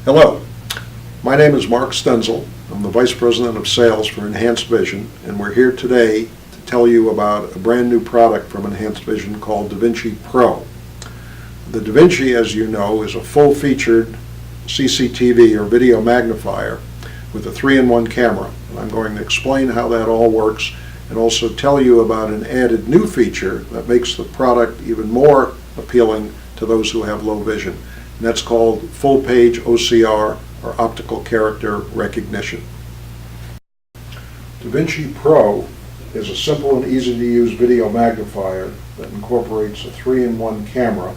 Hello, my name is Mark Stenzel. I'm the Vice President of Sales for Enhanced Vision, and we're here today to tell you about a brand new product from Enhanced Vision called Davinci Pro. The Davinci, as you know, is a full-featured CCTV or video magnifier with a 3-in-1 camera. And I'm going to explain how that all works and also tell you about an added new feature that makes the product even more appealing to those who have low vision. And that's called full-page OCR, or optical character recognition. Davinci Pro is a simple and easy-to-use video magnifier that incorporates a 3-in-1 camera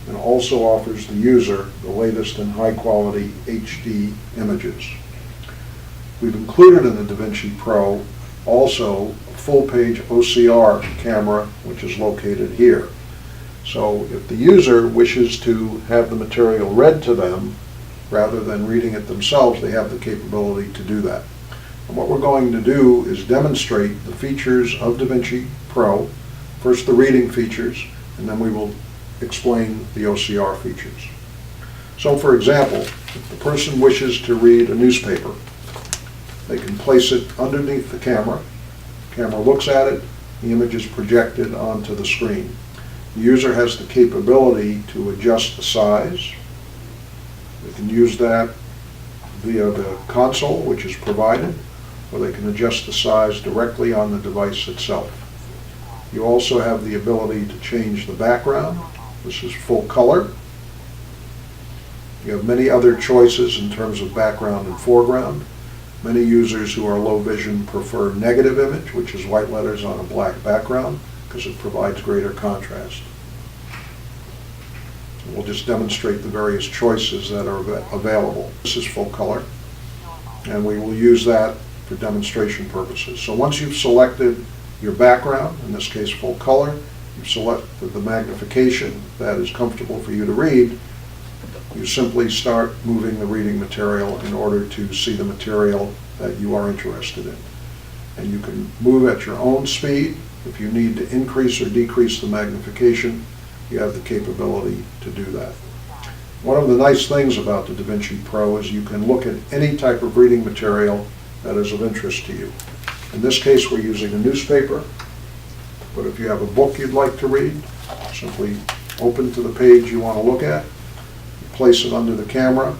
and also offers the user the latest in high-quality HD images. We've included in the Davinci Pro also a full-page OCR camera, which is located here. So if the user wishes to have the material read to them rather than reading it themselves, they have the capability to do that. And what we're going to do is demonstrate the features of Davinci Pro, first the reading features, and then we will explain the OCR features. So for example, if the person wishes to read a newspaper, they can place it underneath the camera. The camera looks at it, the image is projected onto the screen. The user has the capability to adjust the size. They can use that via the console, which is provided, or they can adjust the size directly on the device itself. You also have the ability to change the background. This is full color. You have many other choices in terms of background and foreground. Many users who are low vision prefer negative image, which is white letters on a black background, because it provides greater contrast. We'll just demonstrate the various choices that are available. This is full color, and we will use that for demonstration purposes. So once you've selected your background, in this case full color, you've selected the magnification that is comfortable for you to read, you simply start moving the reading material in order to see the material that you are interested in. And you can move at your own speed. If you need to increase or decrease the magnification, you have the capability to do that. One of the nice things about the Davinci Pro is you can look at any type of reading material that is of interest to you. In this case, we're using a newspaper, but if you have a book you'd like to read, simply open to the page you want to look at, you place it under the camera,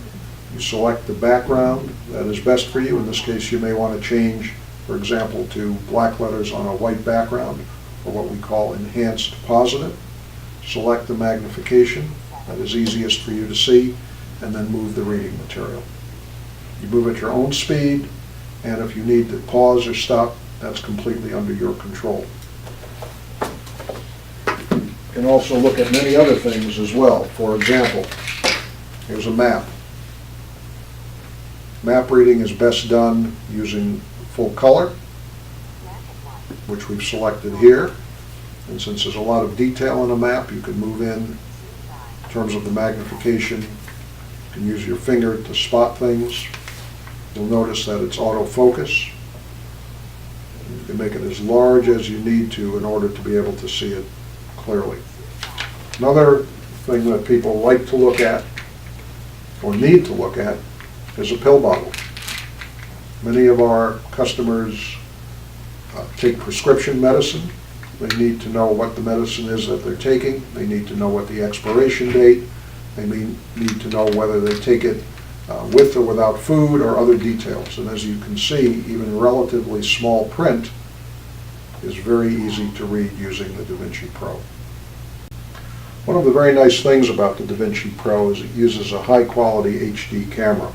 you select the background that is best for you. In this case, you may want to change, for example, to black letters on a white background, or what we call enhanced positive. Select the magnification that is easiest for you to see, and then move the reading material. You move at your own speed, and if you need to pause or stop, that's completely under your control. You can also look at many other things as well. For example, here's a map. Map reading is best done using full color, which we've selected here. And since there's a lot of detail in a map, you can move in terms of the magnification. You can use your finger to spot things. You'll notice that it's autofocus. You can make it as large as you need to in order to be able to see it clearly. Another thing that people like to look at, or need to look at, is a pill bottle. Many of our customers take prescription medicine. They need to know what the medicine is that they're taking. They need to know what the expiration date. They may need to know whether they take it with or without food or other details. And as you can see, even relatively small print is very easy to read using the Davinci Pro. One of the very nice things about the Davinci Pro is it uses a high-quality HD camera.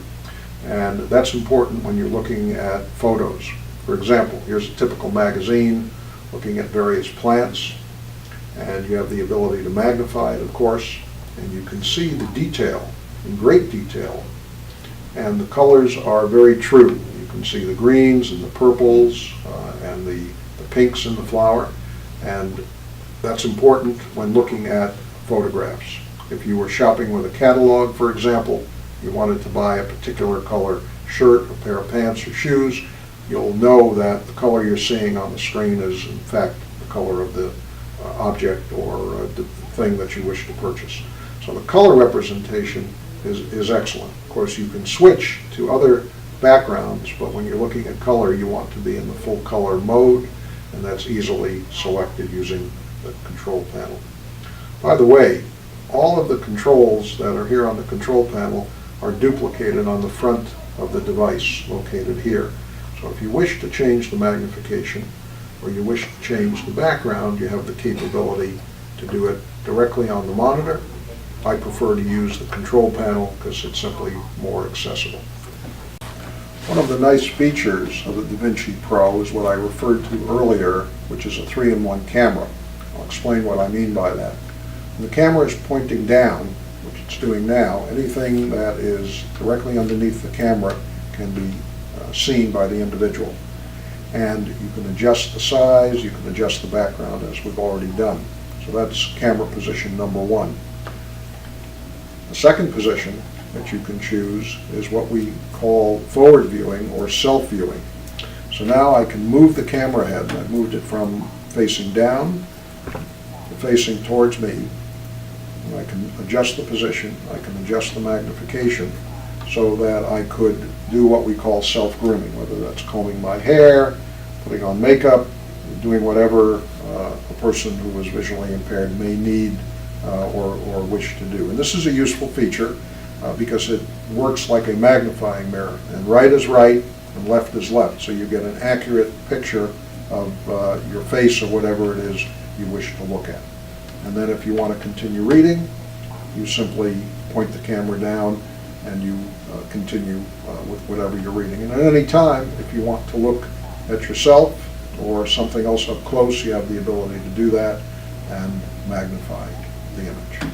And that's important when you're looking at photos. For example, here's a typical magazine looking at various plants, and you have the ability to magnify it, of course, and you can see the detail in great detail, and the colors are very true. You can see the greens and the purples and the pinks in the flower, and that's important when looking at photographs. If you were shopping with a catalog, for example, you wanted to buy a particular color shirt, a pair of pants, or shoes, you'll know that the color you're seeing on the screen is in fact the color of the object or the thing that you wish to purchase. So the color representation is excellent. Of course, you can switch to other backgrounds, but when you're looking at color, you want to be in the full color mode, and that's easily selected using the control panel. By the way, all of the controls that are here on the control panel are duplicated on the front of the device located here. So if you wish to change the magnification or you wish to change the background, you have the capability to do it directly on the monitor. I prefer to use the control panel because it's simply more accessible. One of the nice features of the Davinci Pro is what I referred to earlier, which is a 3-in-1 camera. I'll explain what I mean by that. When the camera is pointing down, which it's doing now, anything that is directly underneath the camera can be seen by the individual. And you can adjust the size, you can adjust the background as we've already done. So that's camera position number 1. The second position that you can choose is what we call forward viewing or self-viewing. So now I can move the camera head. I've moved it from facing down to facing towards me. And I can adjust the position, I can adjust the magnification so that I could do what we call self-grooming, whether that's combing my hair, putting on makeup, doing whatever a person who is visually impaired may need or wish to do. And this is a useful feature because it works like a magnifying mirror, and right is right and left is left, so you get an accurate picture of your face or whatever it is you wish to look at. And then if you want to continue reading, you simply point the camera down and you continue with whatever you're reading. And at any time, if you want to look at yourself or something else up close, you have the ability to do that and magnify the image.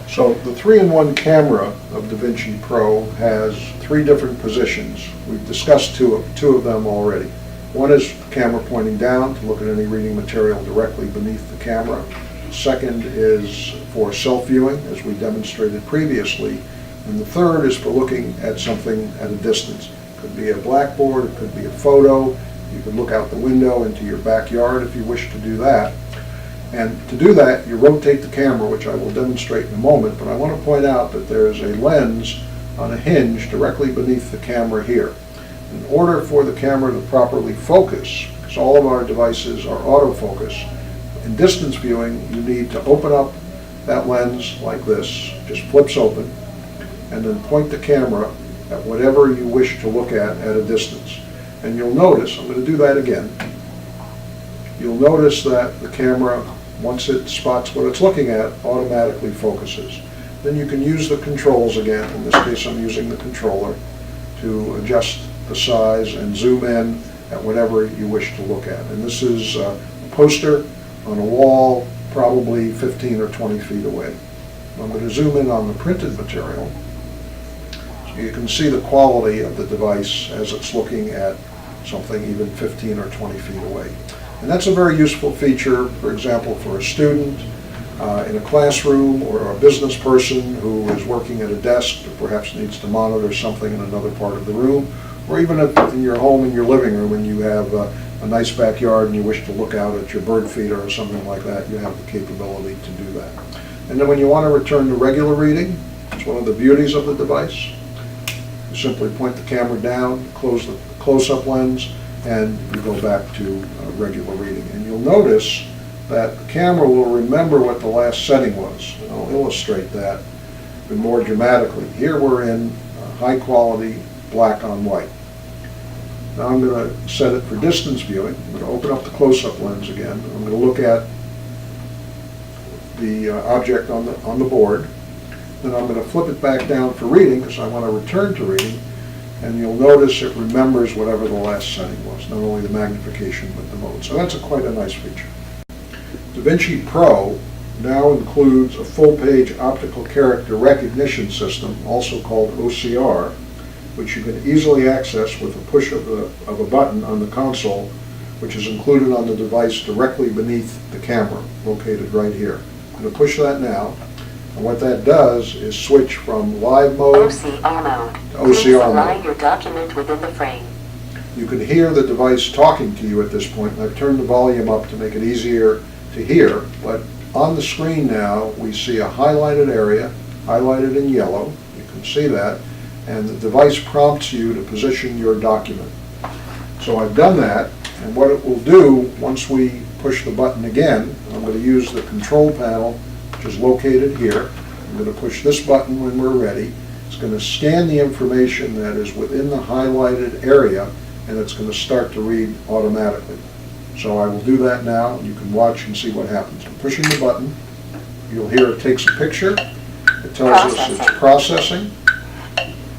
So the 3-in-1 camera of Davinci Pro has 3 different positions. We've discussed two of them already. One is camera pointing down to look at any reading material directly beneath the camera. Second is for self-viewing, as we demonstrated previously. And the third is for looking at something at a distance. It could be a blackboard, it could be a photo. You can look out the window into your backyard if you wish to do that. And to do that, you rotate the camera, which I will demonstrate in a moment, but I want to point out that there is a lens on a hinge directly beneath the camera here. In order for the camera to properly focus, because all of our devices are autofocus, in distance viewing, you need to open up that lens like this, just flips open, and then point the camera at whatever you wish to look at a distance. And you'll notice, I'm going to do that again, you'll notice that the camera, once it spots what it's looking at, automatically focuses. Then you can use the controls again. In this case, I'm using the controller to adjust the size and zoom in at whatever you wish to look at. And this is a poster on a wall, probably 15 or 20 feet away. I'm going to zoom in on the printed material so you can see the quality of the device as it's looking at something even 15 or 20 feet away. And that's a very useful feature, for example, for a student in a classroom or a business person who is working at a desk or perhaps needs to monitor something in another part of the room, or even if in your home, in your living room, and you have a nice backyard and you wish to look out at your bird feeder or something like that, you have the capability to do that. And then when you want to return to regular reading, it's one of the beauties of the device. You simply point the camera down, close the close-up lens, and you go back to regular reading. And you'll notice that the camera will remember what the last setting was. And I'll illustrate that even more dramatically. Here we're in high quality black on white. Now I'm going to set it for distance viewing. I'm going to open up the close-up lens again. I'm going to look at the object on the board. Then I'm going to flip it back down for reading because I want to return to reading. And you'll notice it remembers whatever the last setting was, not only the magnification but the mode. So that's quite a nice feature. Davinci Pro now includes a full-page optical character recognition system, also called OCR, which you can easily access with a push of a button on the console, which is included on the device directly beneath the camera, located right here. I'm going to push that now. And what that does is switch from live mode OCR mode. to OCR align mode. your document within the frame. You can hear the device talking to you at this point, and I've turned the volume up to make it easier to hear, but on the screen now, we see a highlighted area, highlighted in yellow. You can see that. And the device prompts you to position your document. So I've done that, and what it will do, once we push the button again, I'm going to use the control panel, which is located here. I'm going to push this button when we're ready. It's going to scan the information that is within the highlighted area, and it's going to start to read automatically. So I will do that now, and you can watch and see what happens. I'm pushing the button. You'll hear it takes a picture. It tells us it's processing.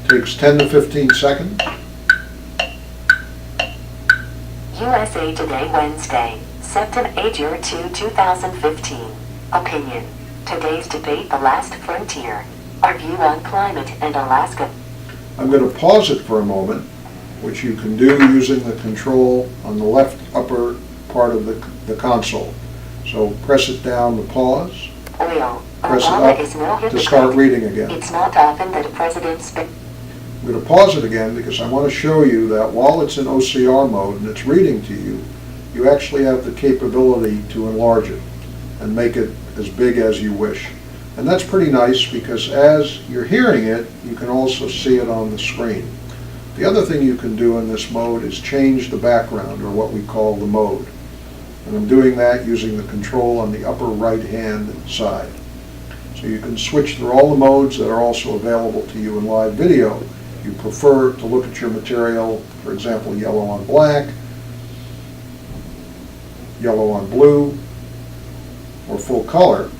Takes 10 to 15 seconds. USA Today, Wednesday, September 2, 2015. Opinion. Today's debate, The Last Frontier. Our view on climate and Alaska. I'm going to pause it for a moment, which you can do using the control on the left upper part of the console. So press it down to pause. Oil. Press it Obama up is no to hypocrite. start reading again. It's not often that a president I'm going to pause it again because I want to show you that while it's in OCR mode and it's reading to you, you actually have the capability to enlarge it and make it as big as you wish. And that's pretty nice because as you're hearing it, you can also see it on the screen. The other thing you can do in this mode is change the background, or what we call the mode. And I'm doing that using the control on the upper right-hand side. So you can switch through all the modes that are also available to you in live video. You prefer to look at your material, for example, yellow on black, yellow on blue, or full color,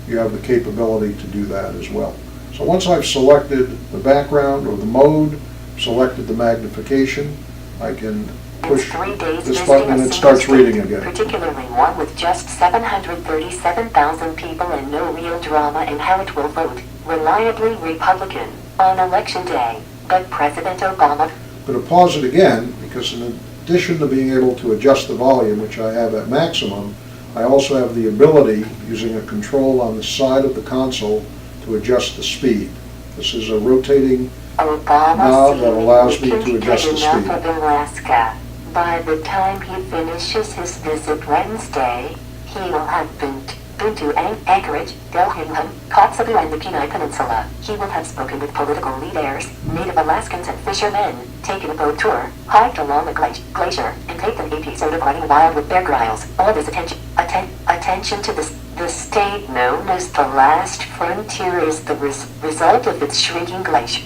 you have the capability to do that as well. So once I've selected the background or the mode, selected the magnification, I can push 3 days this visiting button and a it single starts reading state, again. particularly one with just 737,000 people and no real drama in how it will vote, reliably Republican, on Election Day. But President Obama... I'm going to pause it again because in addition to being able to adjust the volume, which I have at maximum, I also have the ability, using a control on the side of the console, to adjust the speed. This is a rotating knob that allows me to adjust the speed. Enough of Alaska. By the time he finishes his visit Wednesday, he will have been to Anchorage, Delhingham, Kotzebue, and the Kenai Peninsula. He will have spoken with political leaders, Native Alaskans, and fishermen, taken a boat tour, hiked along a glacier, and taped an episode of Running Wild with Bear Grylls. All this attention to the state known as the Last Frontier is the result of its shrinking glacier.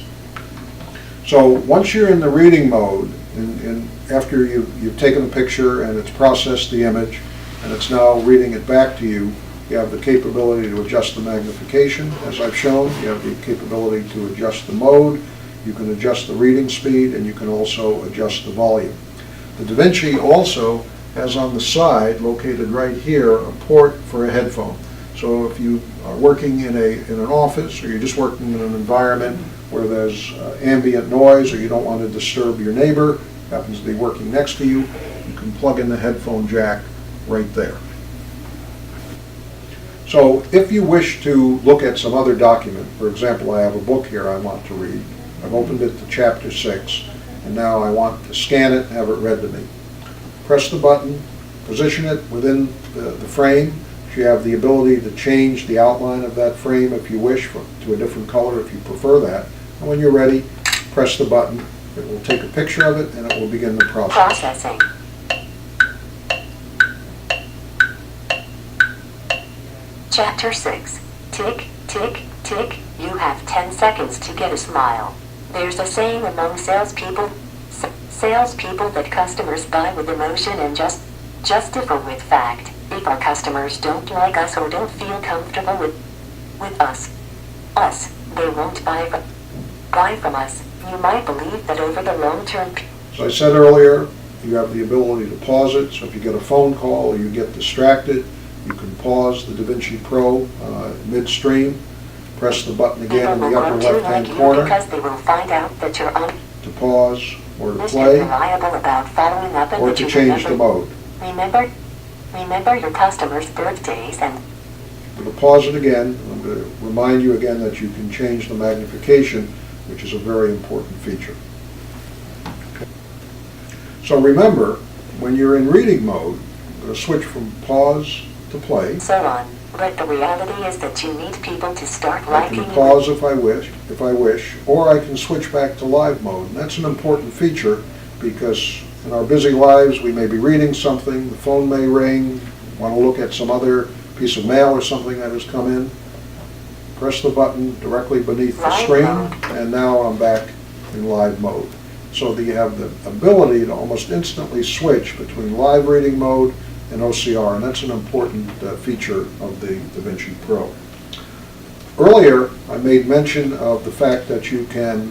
So once you're in the reading mode, and after you've taken a picture and it's processed the image, and it's now reading it back to you, you have the capability to adjust the magnification, as I've shown. You have the capability to adjust the mode. You can adjust the reading speed, and you can also adjust the volume. The Davinci also has on the side, located right here, a port for a headphone. So if you are working in an office, or you're just working in an environment where there's ambient noise, or you don't want to disturb your neighbor, happens to be working next to you, you can plug in the headphone jack right there. So if you wish to look at some other document, for example, I have a book here I want to read. I've opened it to chapter 6, and now I want to scan it and have it read to me. Press the button, position it within the frame. You have the ability to change the outline of that frame if you wish to a different color if you prefer that. And when you're ready, press the button. It will take a picture of it and it will begin the process. Processing. Chapter 6. Tick, tick, tick. You have 10 seconds to get a smile. There's a saying among salespeople that customers buy with emotion and justify with fact. If our customers don't like us or don't feel comfortable with us, they won't buy from us. You might believe that over the long term. So I said earlier, you have the ability to pause it. So if you get a phone call or you get distracted, you can pause the Davinci Pro midstream, press the button again in the upper left-hand corner because they will find out that you're on to pause or to Mr. play Reliable about following up and or that to you change the mode. Remember your customers' birthdays and I'm going to pause it again. I'm going to remind you again that you can change the magnification, which is a very important feature. Okay. So remember, when you're in reading mode, I'm going to switch from pause to play. so on. But the reality is that you need people to start I liking can you. pause if I wish, or I can switch back to live mode. And that's an important feature because in our busy lives, we may be reading something, the phone may ring, want to look at some other piece of mail or something that has come in. Press the button directly beneath the Live screen, mode. and now I'm back in live mode. So that you have the ability to almost instantly switch between live reading mode and OCR, and that's an important feature of the Davinci Pro. Earlier, I made mention of the fact that you can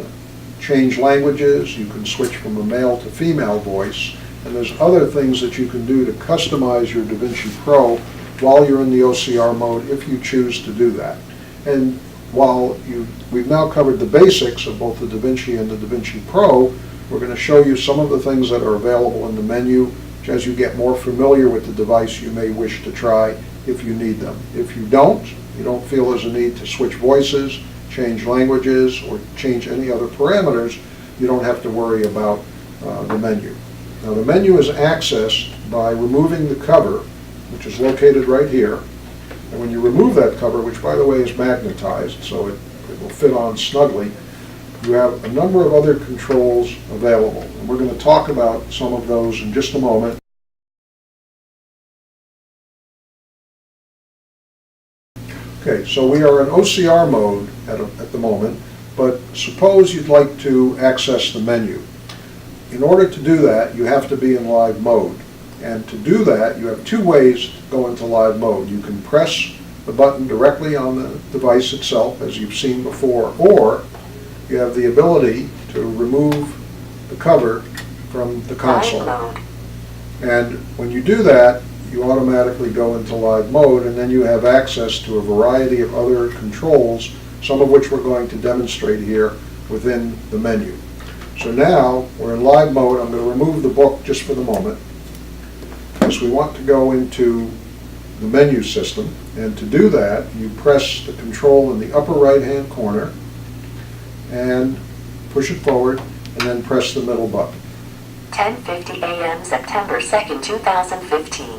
change languages, you can switch from a male to female voice, and there's other things that you can do to customize your Davinci Pro while you're in the OCR mode if you choose to do that. And while we've now covered the basics of both the Davinci and the Davinci Pro, we're going to show you some of the things that are available in the menu. As you get more familiar with the device, you may wish to try if you need them. If you don't feel there's a need to switch voices, change languages, or change any other parameters, you don't have to worry about the menu. Now the menu is accessed by removing the cover, which is located right here. And when you remove that cover, which by the way is magnetized, so it will fit on snugly, you have a number of other controls available. And we're going to talk about some of those in just a moment. Okay, so we are in OCR mode at the moment, but suppose you'd like to access the menu. In order to do that, you have to be in live mode. And to do that, you have two ways to go into live mode. You can press the button directly on the device itself, as you've seen before, or you have the ability to remove the cover from the console. Live mode. And when you do that, you automatically go into live mode, and then you have access to a variety of other controls, some of which we're going to demonstrate here within the menu. So now we're in live mode. I'm going to remove the book just for the moment, because we want to go into the menu system. And to do that, you press the control in the upper right-hand corner and push it forward, and then press the middle button. 10:50 a.m. September 2nd, 2015.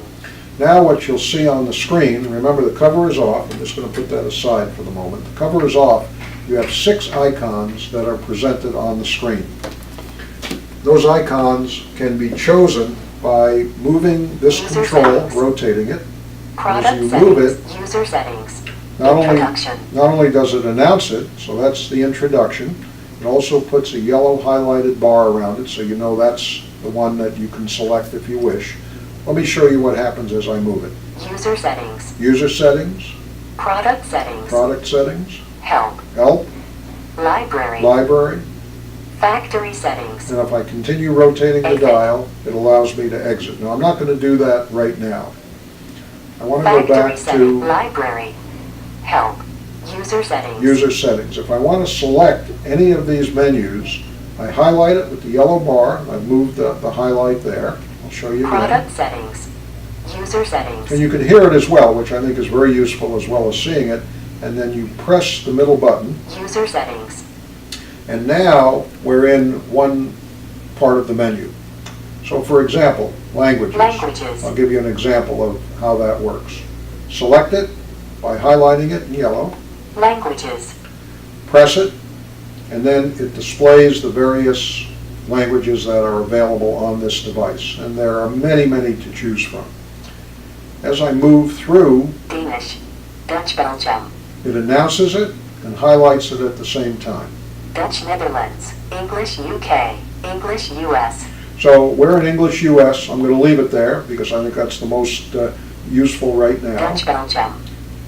Now what you'll see on the screen, remember the cover is off. I'm just going to put that aside for the moment. The cover is off. You have 6 icons that are presented on the screen. Those icons can be chosen by moving this User control, settings. rotating it. Product As you move settings. it, User settings. Not Introduction. only does it announce it, so that's the introduction, it also puts a yellow highlighted bar around it, so you know that's the one that you can select if you wish. Let me show you what happens as I move it. User settings. User settings, Product settings. product settings, Help. help, Library. library, Factory settings. and if I continue rotating the Exit. dial, it allows me to exit. Now I'm not going to do that right now. I want to go Factory back settings. to Library. Help. User settings. user settings. If I want to select any of these menus, I highlight it with the yellow bar. I've moved the highlight there. I'll show you again. Product settings. User settings. And you can hear it as well, which I think is very useful as well as seeing it. And then you press the middle button. User settings. And now we're in one part of the menu. So for example, languages. Languages. I'll give you an example of how that works. Select it by highlighting it in yellow. Languages. Press it, and then it displays the various languages that are available on this device. And there are many, many to choose from. As I move through, Danish. Dutch Belgium. it announces it and highlights it at the same time. Dutch Netherlands. English UK. English US. So we're in English US. I'm going to leave it there because I think that's the most useful right now. Dutch Belgium.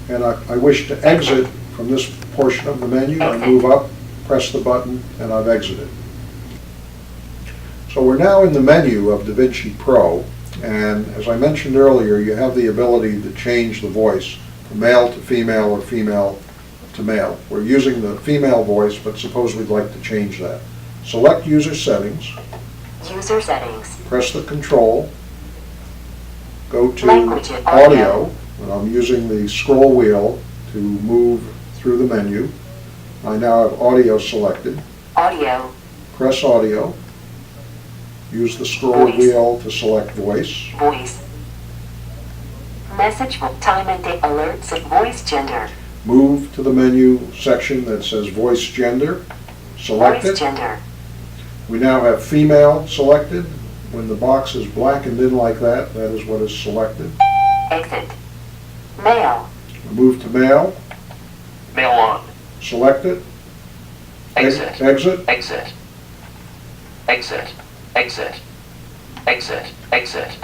And I wish to exit from this portion of the menu. I Exit. move up, press the button, and I've exited. So we're now in the menu of Davinci Pro, and as I mentioned earlier, you have the ability to change the voice from male to female or female to male. We're using the female voice, but suppose we'd like to change that. Select User Settings, User settings. press the control, go to Language, Audio, and I'm using the scroll wheel to move through the menu. I now have Audio selected. Audio. Press Audio. Use the scroll Voice. wheel to select Voice. Voice. Message book time and date alerts and voice gender. Move to the menu section that says Voice Gender. Select Voice it. gender. We now have female selected. When the box is blackened in like that, that is what is selected. Exit. Male. Move to male. Male on. Select it. Exit. Exit. Exit. Exit. Exit. Exit. Exit.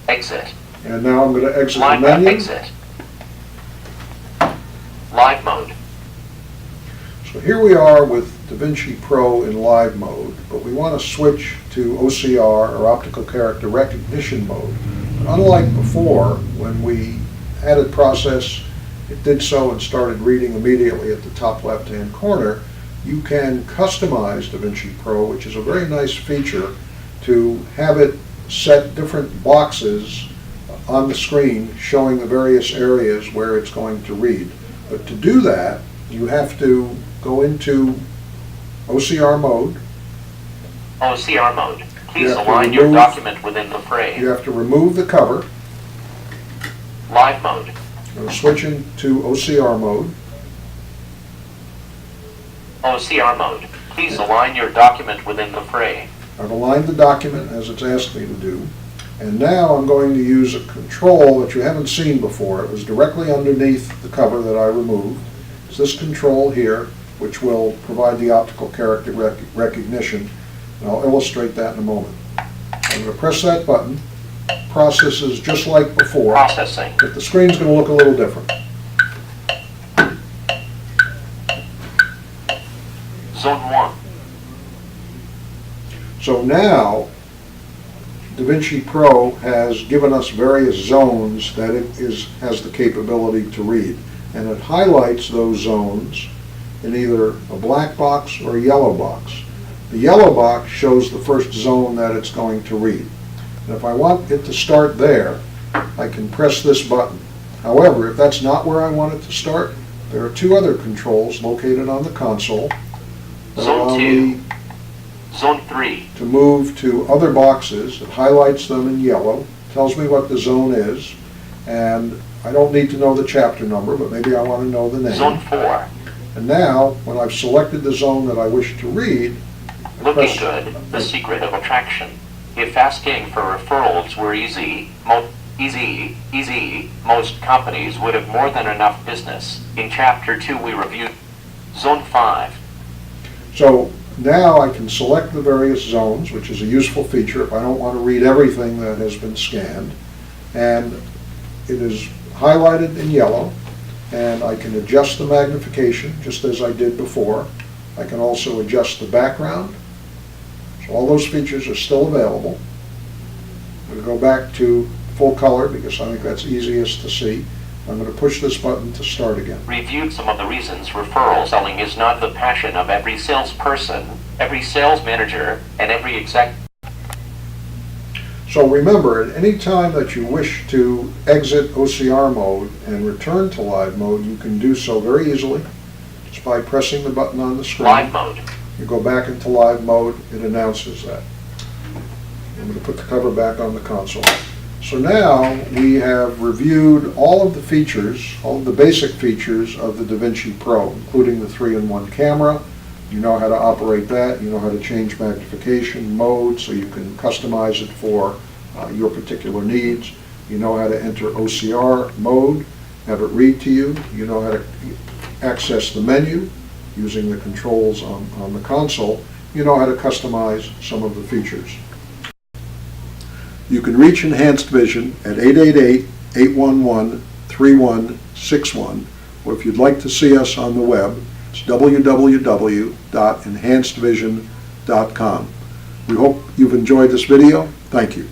Exit. And now I'm going to exit the Live menu. exit. Live mode. So here we are with Davinci Pro in live mode, but we want to switch to OCR, or optical character recognition mode. Unlike before, when we had it process, it did so and started reading immediately at the top left-hand corner. You can customize Davinci Pro, which is a very nice feature, to have it set different boxes on the screen showing the various areas where it's going to read. But to do that, you have to go into OCR mode. OCR mode. Please You have to align your remove- document within the frame. You have to remove the cover. Live mode. I'm going to switch into OCR mode. OCR mode. Please align your document within the frame. I've aligned the document as it's asked me to do. And now I'm going to use a control that you haven't seen before. It was directly underneath the cover that I removed. It's this control here, which will provide the optical character recognition. And I'll illustrate that in a moment. I'm going to press that button. Processes just like before, Processing. but the screen's going to look a little different. Zone 1. So now, Davinci Pro has given us various zones that it has the capability to read. And it highlights those zones in either a black box or a yellow box. The yellow box shows the first zone that it's going to read. And if I want it to start there, I can press this button. However, if that's not where I want it to start, there are two other controls located on the console that allow Zone me 2. Zone 3. to move to other boxes. It highlights them in yellow, tells me what the zone is, and I don't need to know the chapter number, but maybe I want to know the Zone name. 4. And now, when I've selected the zone that I wish to read, I Looking press- good. The secret of attraction. If asking for referrals were easy, most companies would have more than enough business. In Chapter 2 we reviewed Zone 5. So now I can select the various zones, which is a useful feature if I don't want to read everything that has been scanned. And it is highlighted in yellow, and I can adjust the magnification just as I did before. I can also adjust the background. So all those features are still available. I'm going to go back to full color because I think that's easiest to see. I'm going to push this button to start again. Reviewed some of the reasons referral selling is not the passion of every salesperson, every sales manager, and every exec. So remember, at any time that you wish to exit OCR mode and return to live mode, you can do so very easily just by pressing the button on the screen. Live mode. You go back into live mode, it announces that. I'm going to put the cover back on the console. So now we have reviewed all of the features, all of the basic features of the Davinci Pro, including the 3-in-1 camera. You know how to operate that. You know how to change magnification mode so you can customize it for your particular needs. You know how to enter OCR mode, have it read to you. You know how to access the menu using the controls on the console. You know how to customize some of the features. You can reach Enhanced Vision at 888-811-3161, or if you'd like to see us on the web, it's www.enhancedvision.com. We hope you've enjoyed this video. Thank you.